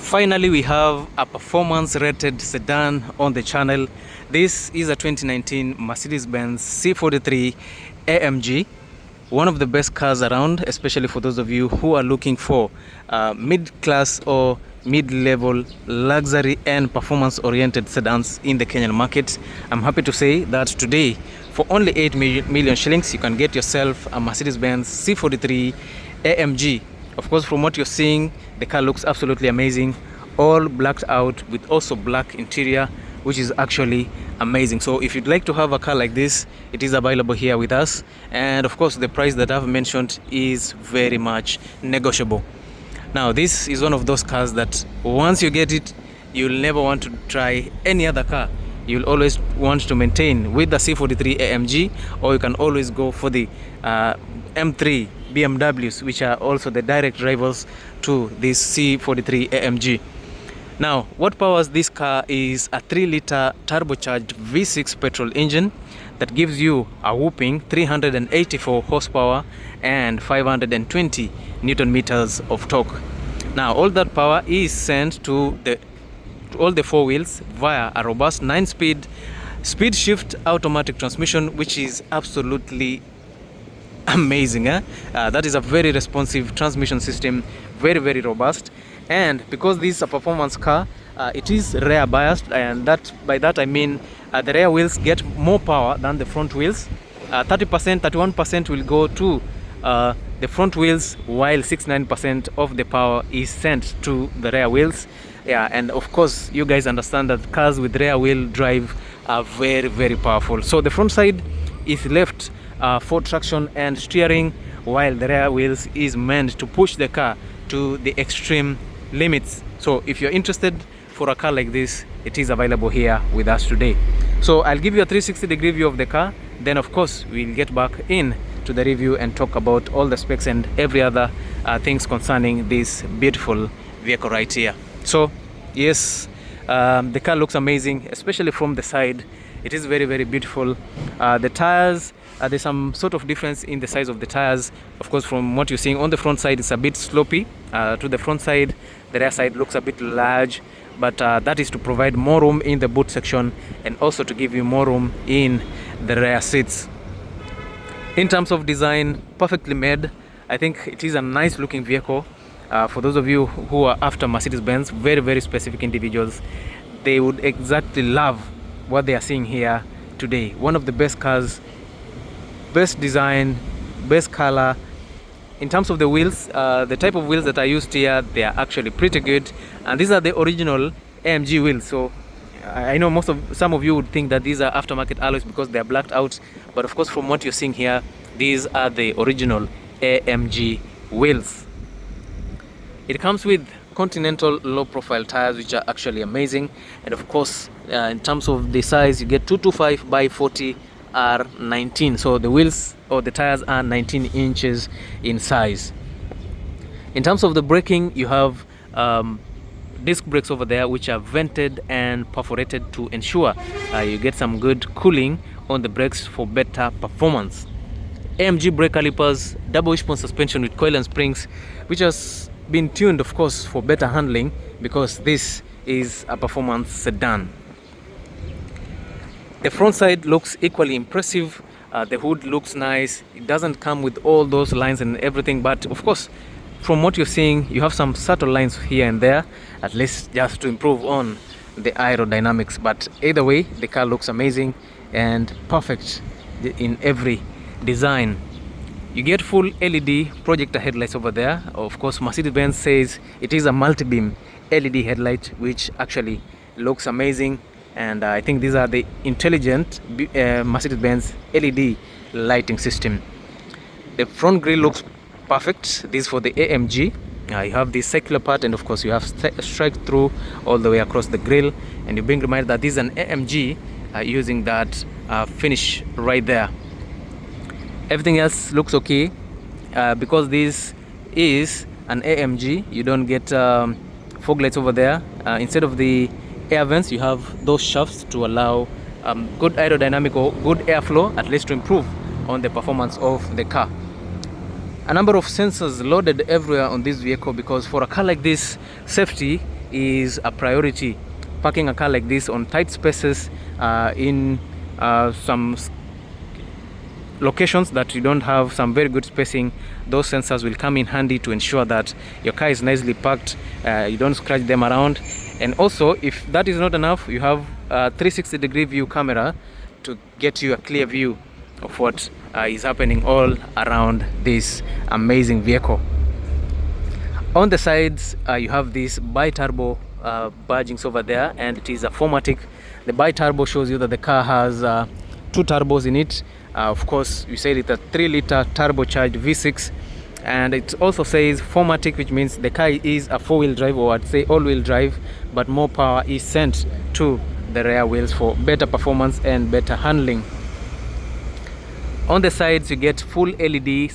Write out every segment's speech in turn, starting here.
Finally, we have a performance-rated sedan on the channel. This is a 2019 Mercedes-Benz C43 Amg, one of the best cars around, especially for those of you who are looking for mid-class or mid-level luxury and performance-oriented sedans in the Kenyan market. I'm happy to say that today, for only 8 million shillings, you can get yourself a Mercedes-Benz C43 Amg. Of course, from what you're seeing, the car looks absolutely amazing, all blacked out with also black interior, which is actually amazing. So if you'd like to have a car like this, it is available here with us, and of course the price that I've mentioned is very much negotiable. Now, this is one of those cars that once you get it, you'll never want to try any other car. You'll always want to maintain with the C43 Amg, or you can always go for the M3 BMWs, which are also the direct rivals to this C43 Amg. Now, what powers this car is a 3-liter turbocharged V6 petrol engine that gives you a whopping 384 horsepower and 520 Newton meters of torque. Now, all that power is sent to all the four wheels via a robust 9-speed speed shift automatic transmission, which is absolutely amazing. That is a very responsive transmission system, very robust. And because this is a performance car, it is rear biased, and by that I mean the rear wheels get more power than the front wheels. 31% will go to the front wheels, while 69% of the power is sent to the rear wheels. And of course, you guys understand that cars with rear wheel drive are very powerful. So the front side is left for traction and steering, while the rear wheels is meant to push the car to the extreme limits. So if you're interested for a car like this, it is available here with us today. So I'll give you a 360-degree view of the car, then of course we'll get back in to the review and talk about all the specs and every other things concerning this beautiful vehicle right here. So yes, the car looks amazing, especially from the side. It is very beautiful. The tires, there's some sort of difference in the size of the tires. Of course, from what you're seeing on the front side, it's a bit slopey to the front side. The rear side looks a bit large, but that is to provide more room in the boot section and also to give you more room in the rear seats. In terms of design, perfectly made. I think it is a nice looking vehicle. For those of you who are after Mercedes-Benz, very specific individuals, they would exactly love what they are seeing here today. One of the best cars, best design, best color. In terms of the wheels, the type of wheels that are used here, they are actually pretty good, and these are the original AMG wheels. So I know some of you would think that these are aftermarket alloys because they are blacked out, but of course from what you're seeing here, these are the original AMG wheels. It comes with Continental low profile tires, which are actually amazing, and of course in terms of the size, you get 225 by 40 are 19, so the wheels or the tires are 19 inches in size. In terms of the braking, you have disc brakes over there, which are vented and perforated to ensure you get some good cooling on the brakes for better performance. AMG brake calipers, double wishbone suspension with coil and springs, which has been tuned of course for better handling because this is a performance sedan. The front side looks equally impressive. The hood looks nice. It doesn't come with all those lines and everything, but of course from what you're seeing, you have some subtle lines here and there, at least just to improve on the aerodynamics. But either way, the car looks amazing and perfect in every design. You get full LED projector headlights over there. Of course, Mercedes-Benz says it is a multi-beam LED headlight, which actually looks amazing. And I think these are the intelligent Mercedes-Benz LED lighting system. The front grille looks perfect. This is for the AMG. You have the circular part, and of course you have strike through all the way across the grille, and you're being reminded that this is an AMG using that finish right there. Everything else looks okay. Because this is an AMG, you don't get fog lights over there. Instead of the air vents, you have those shafts to allow good aerodynamic or good airflow, at least to improve on the performance of the car. A number of sensors loaded everywhere on this vehicle because for a car like this, safety is a priority. Parking a car like this on tight spaces in some locations that you don't have some very good spacing, those sensors will come in handy to ensure that your car is nicely parked, you don't scratch them around. And also, if that is not enough, you have a 360-degree view camera to get you a clear view of what is happening all around this amazing vehicle. On the sides, you have these bi-turbo badgings over there, and it is a 4matic. The bi-turbo shows you that the car has 2 turbos in it. Of course, we said it's a 3-liter turbocharged V6, and it also says 4matic, which means the car is a 4-wheel drive, or I'd say all-wheel drive, but more power is sent to the rear wheels for better performance and better handling. On the sides, you get full LED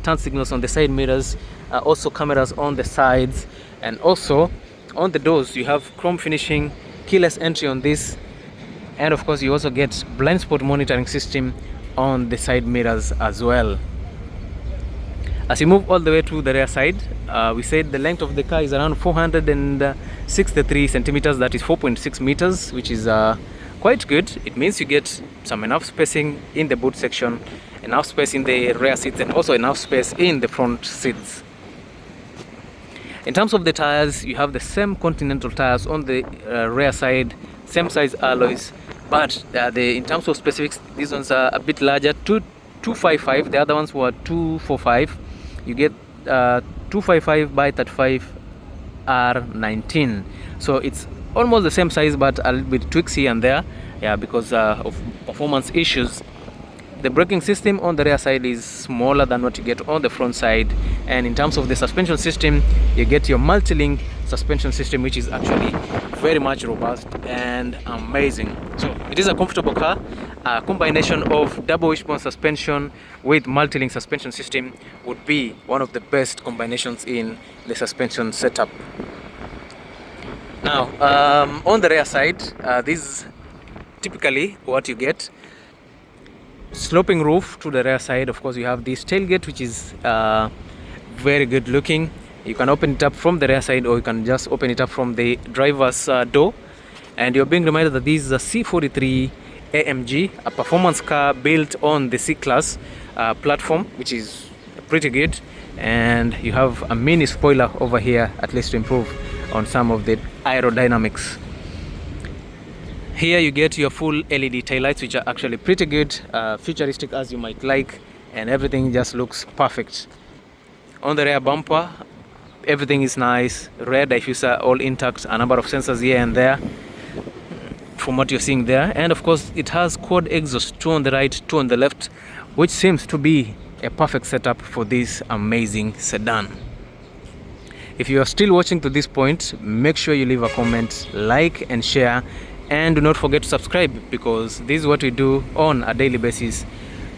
turn signals on the side mirrors, also cameras on the sides, and also on the doors you have chrome finishing, keyless entry on this, and of course you also get blind spot monitoring system on the side mirrors as well. As you move all the way to the rear side, we said the length of the car is around 463 centimeters, that is 4.6 meters, which is quite good. It means you get some enough spacing in the boot section, enough space in the rear seats, and also enough space in the front seats. In terms of the tires, you have the same Continental tires on the rear side, same size alloys, but in terms of specifics, these ones are a bit larger, 255, the other ones were 245. You get 255 by 35 R19, so it's almost the same size, but a little bit tweaks here and there, because of performance issues. The braking system on the rear side is smaller than what you get on the front side, and in terms of the suspension system, you get your multi-link suspension system, which is actually very much robust and amazing. So it is a comfortable car. A combination of double wishbone suspension with multi-link suspension system would be one of the best combinations in the suspension setup. Now, on the rear side, this is typically what you get. Sloping roof to the rear side. Of course, you have this tailgate, which is very good looking. You can open it up from the rear side, or you can just open it up from the driver's door. And you're being reminded that this is a C43 Amg, a performance car built on the C-Class platform, which is pretty good. And you have a mini spoiler over here, at least to improve on some of the aerodynamics. Here you get your full LED taillights, which are actually pretty good, futuristic as you might like, and everything just looks perfect. On the rear bumper, everything is nice, rear diffuser all intact, a number of sensors here and there from what you're seeing there, and of course it has quad exhaust, 2 on the right, 2 on the left, which seems to be a perfect setup for this amazing sedan. If you are still watching to this point, make sure you leave a comment, like and share, and do not forget to subscribe, because this is what we do on a daily basis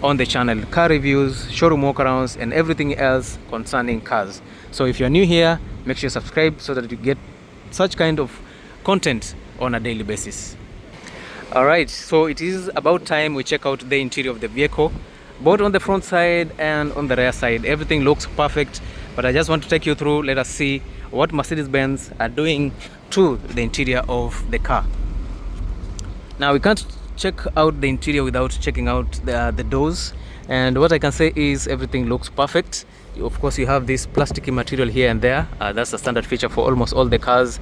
on the channel: car reviews, showroom walkarounds, and everything else concerning cars. So if you're new here, make sure you subscribe so that you get such kind of content on a daily basis. Alright, so it is about time we check out the interior of the vehicle, both on the front side and on the rear side. Everything looks perfect, but I just want to take you through. Let us see what Mercedes-Benz are doing to the interior of the car. Now, we can't check out the interior without checking out the doors, and what I can say is everything looks perfect. Of course, you have this plasticky material here and there. That's a standard feature for almost all the cars.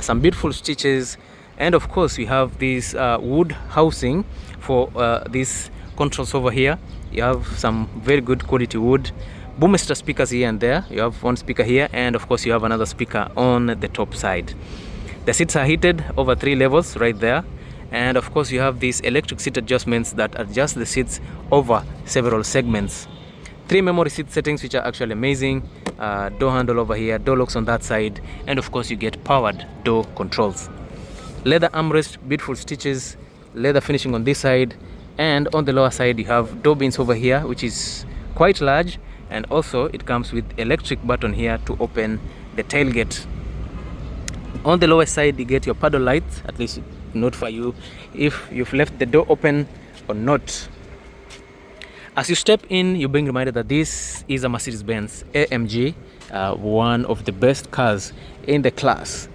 Some beautiful stitches, and of course we have this wood housing for these controls over here. You have some very good quality wood. Boomster speakers here and there. You have one speaker here, and of course you have another speaker on the top side. The seats are heated over 3 levels right there. And of course you have these electric seat adjustments that adjust the seats over several segments. 3 memory seat settings, which are actually amazing. Door handle over here, door locks on that side, and of course you get powered door controls. Leather armrest, beautiful stitches, leather finishing on this side, and on the lower side you have door bins over here, which is quite large, and also it comes with electric button here to open the tailgate. On the lower side you get your paddle lights, at least notify you if you've left the door open or not. As you step in, you're being reminded that this is a Mercedes-Benz AMG, one of the best cars in the class.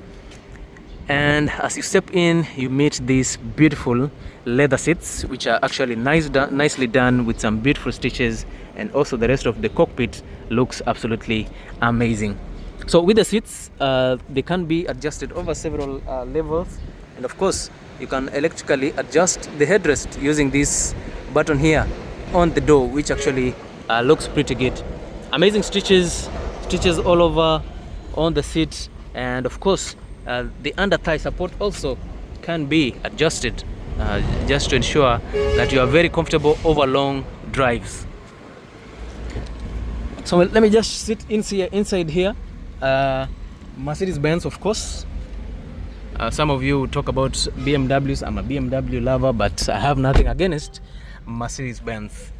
And as you step in, you meet these beautiful leather seats, which are actually nicely done with some beautiful stitches, and also the rest of the cockpit looks absolutely amazing. So with the seats, they can be adjusted over several levels, and of course you can electrically adjust the headrest using this button here on the door, which actually looks pretty good. Amazing stitches all over on the seat, and of course the under thigh support also can be adjusted just to ensure that you are very comfortable over long drives. So let me just sit inside here. Mercedes-Benz, of course. Some of you talk about BMWs. I'm a BMW lover, but I have nothing against Mercedes-Benz.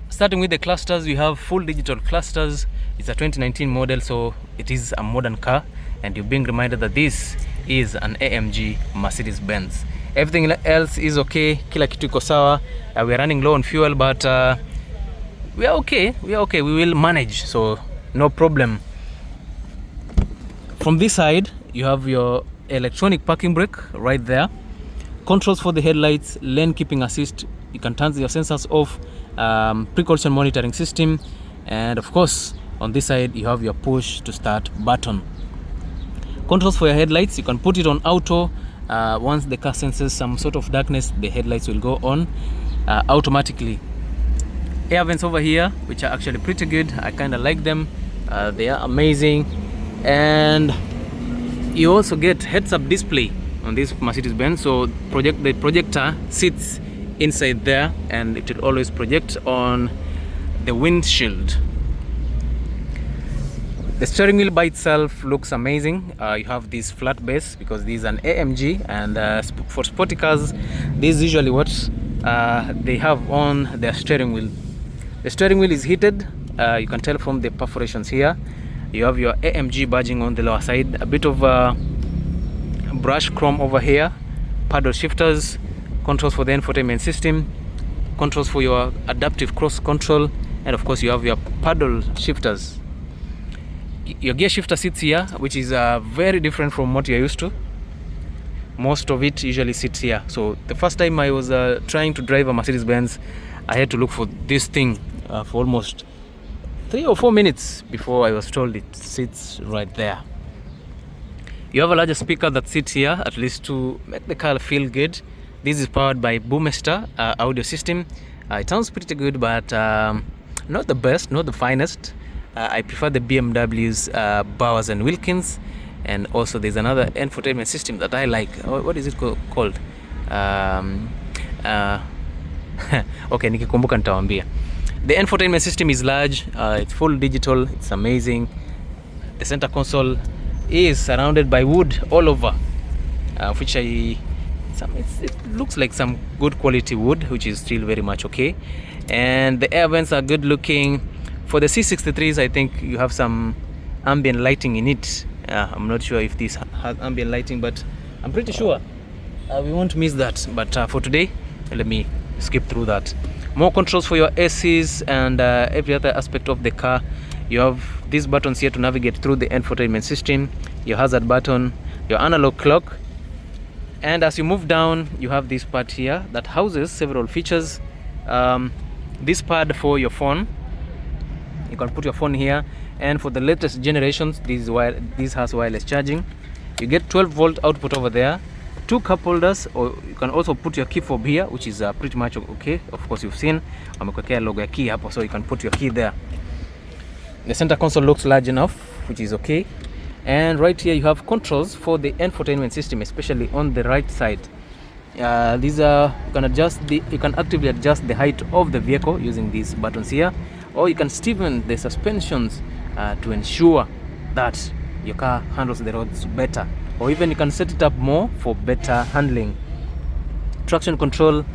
Starting with the clusters, you have full digital clusters. It's a 2019 model, so it is a modern car, and you're being reminded that this is an AMG Mercedes-Benz. Everything else is okay. Kila kitu iko sawa. We are running low on fuel, but we are okay. We will manage, so no problem. From this side, you have your electronic parking brake right there. Controls for the headlights, lane keeping assist. You can turn your sensors off, pre-collision monitoring system, and of course on this side you have your push to start button. Controls for your headlights, you can put it on auto. Once the car senses some sort of darkness, the headlights will go on automatically. Air vents over here, which are actually pretty good. I kind of like them. They are amazing. And you also get heads-up display on this Mercedes-Benz, so the projector sits inside there, and it will always project on the windshield. The steering wheel by itself looks amazing. You have this flat base because this is an AMG, and for sporty cars, this is usually what they have on their steering wheel. The steering wheel is heated. You can tell from the perforations here. You have your AMG badging on the lower side, a bit of brush chrome over here, paddle shifters, controls for the infotainment system, controls for your adaptive cross control, and of course you have your paddle shifters. Your gear shifter sits here, which is very different from what you're used to. Most of it usually sits here. So the first time I was trying to drive a Mercedes-Benz, I had to look for this thing for almost 3 or 4 minutes before I was told it sits right there. You have a larger speaker that sits here, at least to make the car feel good. This is powered by Boomester audio system. It sounds pretty good, but not the best, not the finest. I prefer the BMW's Bowers and Wilkins, and also there's another infotainment system that I like. What is it called? Okay, nikikumbuka nitawaambia. The infotainment system is large. It's full digital. It's amazing. The center console is surrounded by wood all over, which it looks like some good quality wood, which is still very much okay. And the air vents are good looking. For the C43s, I think you have some ambient lighting in it. I'm not sure if this has ambient lighting, but I'm pretty sure we won't miss that. But for today, let me skip through that. More controls for your ACs and every other aspect of the car. You have these buttons here to navigate through the infotainment system, your hazard button, your analog clock, and as you move down, you have this part here that houses several features. This pad for your phone, you can put your phone here, and for the latest generations, this has wireless charging. You get 12-volt output over there, 2 cup holders, or you can also put your key fob here, which is pretty much okay. Of course, you've seen amekuwekea logo ya key hapo, so you can put your key there. The center console looks large enough, which is okay. And right here you have controls for the infotainment system, especially on the right side. These are you can actively adjust the height of the vehicle using these buttons here, or you can stiffen the suspensions to ensure that your car handles the roads better, or even you can set it up more for better handling. Traction control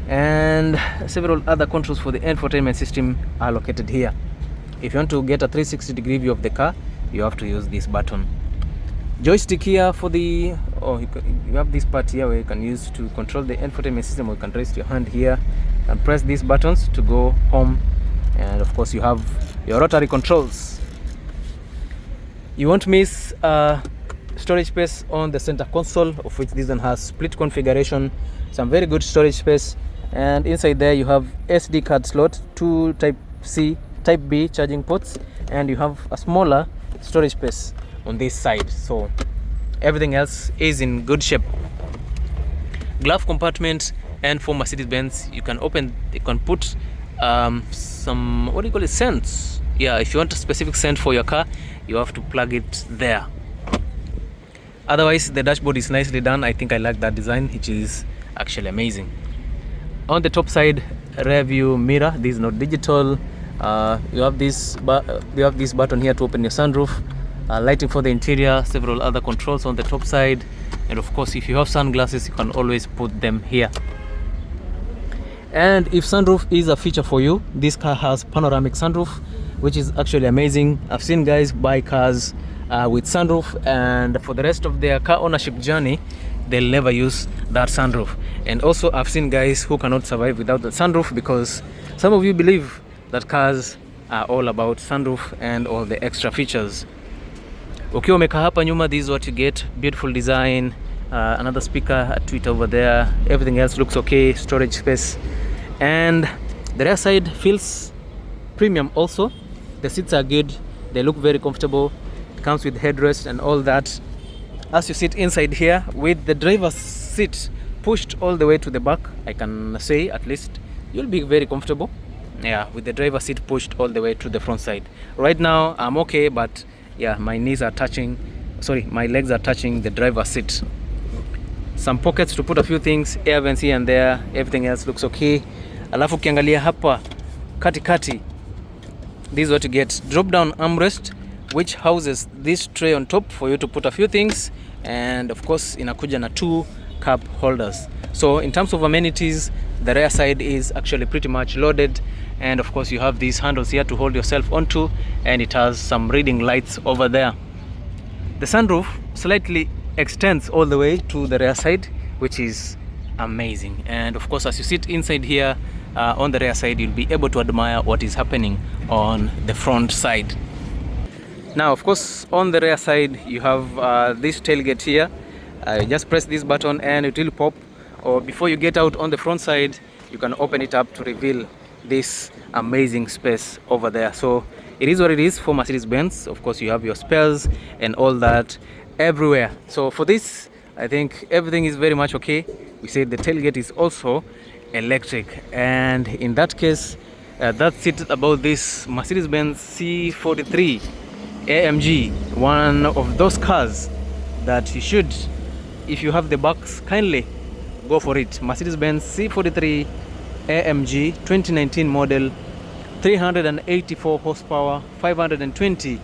and several other controls for the infotainment system are located here. If you want to get a 360-degree view of the car, you have to use this button. Joystick here for the you have this part here where you can use to control the infotainment system, or you can raise your hand here and press these buttons to go home. And of course you have your rotary controls. You won't miss storage space on the center console, of which this one has split configuration, some very good storage space. And inside there you have SD card slot, 2 type C, type B charging ports, and you have a smaller storage space on this side. So everything else is in good shape. Glove compartment, and for Mercedes-Benz you can put some, what do you call it, scents. Yeah, if you want a specific scent for your car, you have to plug it there. Otherwise the dashboard is nicely done. I think I like that design, which is actually amazing. On the top side, rear view mirror, this is not digital. You have this button here to open your sunroof, lighting for the interior, several other controls on the top side, and of course if you have sunglasses you can always put them here. And if sunroof is a feature for you, this car has panoramic sunroof, which is actually amazing. I've seen guys buy cars with sunroof, and for the rest of their car ownership journey they'll never use that sunroof. And also I've seen guys who cannot survive without the sunroof, because some of you believe that cars are all about sunroof and all the extra features. Ukiwa umekaa hapa nyuma, this is what you get. Beautiful design, another speaker, a tweeter over there, everything else looks okay, storage space. And the rear side feels premium also. The seats are good, they look very comfortable. It comes with headrest and all that. As you sit inside here with the driver's seat pushed all the way to the back, I can say at least you'll be very comfortable. Yeah, with the driver's seat pushed all the way to the front side. Right now I'm okay, but yeah, my legs are touching the driver's seat. Some pockets to put a few things, air vents here and there, everything else looks okay. Alafu ukiangalia hapa katikati, this is what you get. Drop down armrest, which houses this tray on top for you to put a few things, and of course inakuja na 2 cup holders. So in terms of amenities, the rear side is actually pretty much loaded. And of course you have these handles here to hold yourself onto, and it has some reading lights over there. The sunroof slightly extends all the way to the rear side, which is amazing. And of course as you sit inside here on the rear side, you'll be able to admire what is happening on the front side. Now of course on the rear side you have this tailgate here. Just press this button and it will pop, or before you get out on the front side you can open it up to reveal this amazing space over there. So it is what it is for Mercedes-Benz. Of course you have your spares and all that everywhere. So for this I think everything is very much okay. We said the tailgate is also electric, and in that case that's it about this Mercedes-Benz C43 Amg, one of those cars that you should, if you have the bucks, kindly go for it. Mercedes-Benz C43 Amg 2019 model, 384 horsepower, 520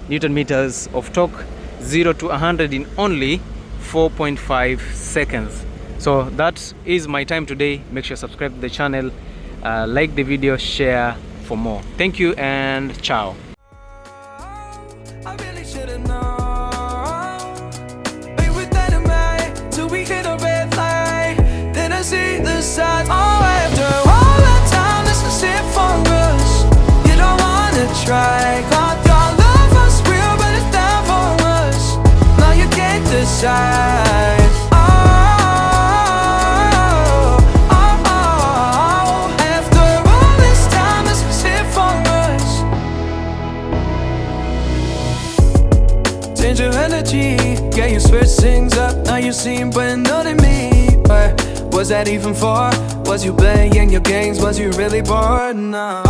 Newton meters of torque, 0 to 100 in only 4.5 seconds. So that is my time today. Make sure to subscribe to the channel, like the video, share for more. Thank you and ciao. I really should've known. Be with dynamite till we hit a red light. Then I see the signs. Oh, after all that time, this is it for us. You don't wanna try. God, your love was real, but it's down for us. Now you can't decide. After all this time, this was it for us. Change your energy, yeah, you switch things up. Now you seem brand new to me. But was that even for? Was you playing your games? Was you really bored? No.